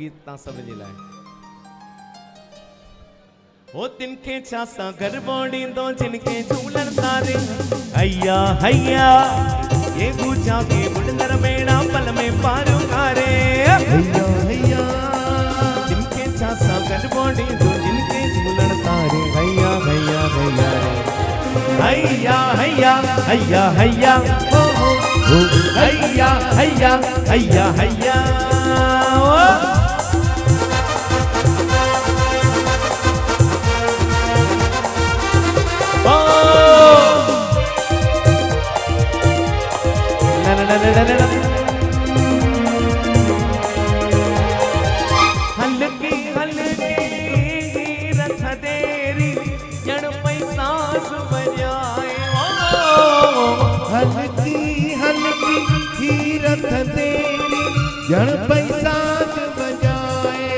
गीत ता समझ लाए हो तिनके चासा घर बोड़ी दो जिनके झूलन तारे हैया हैया ये गुजा के बुढ़नर मेड़ा पल में पारू कारे हैया हैया तिनके चासा घर बोड़ी दो जिनके झूलन तारे हैया हैया हैया हैया हैया हैया हो हैया हैया हैया हैया हल्की हल्की रथ देरी जड़ पैसा बजाए हल्की हल्की ही रथ देरी जड़ पैसा बजाए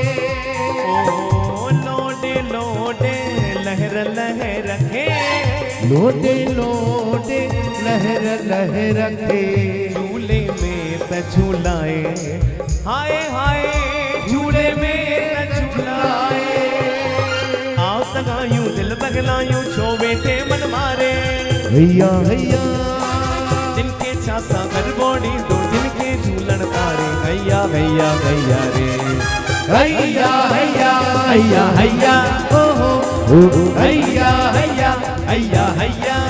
लोडे लोडे लहर लहर रखे लोडे लोडे लहर लहर रखे झूले में झूलाए हाय हाय झूले में झूलाए आओ तगायूं दिल बगलायूं छो बेटे मन मारे हैया हैया जिनके चासा घर बोड़ी दो जिनके झूलन तारे हैया हैया हैया रे हैया हैया हैया हैया ओ हो हैया हैया हैया हैया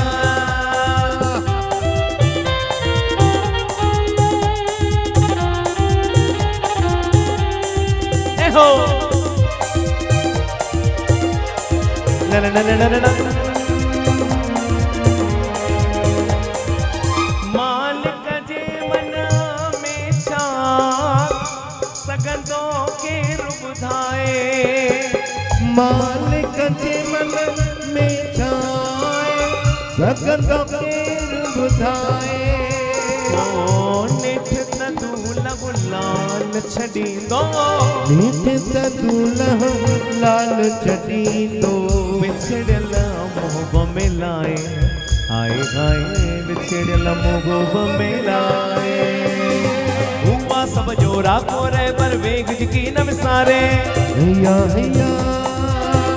हो ना ना ना ना ना मालिक जे मन में छा सगंदो के रुबधाए मालिक जे मन में छाए सगंदो के रुबधाए ओ निठ तदूल गुलाल छड़ी दो निठ तदूल लाल छड़ी दो बिछड़ल मोह मिलाए आए आए बिछड़ल मोह मिलाए हुआ सब जोरा को रे पर वेग की न विसारे हैया हैया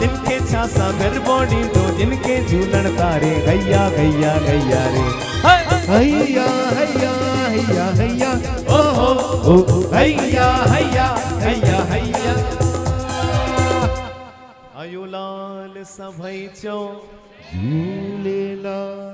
जिनके छासा घर बोड़ी दो जिनके झूलन तारे गैया गैया गैया रे हैया हैया हैया हैया ओ हैया हैया हैया हैया आयु लाल सभई चो झूलेलाल।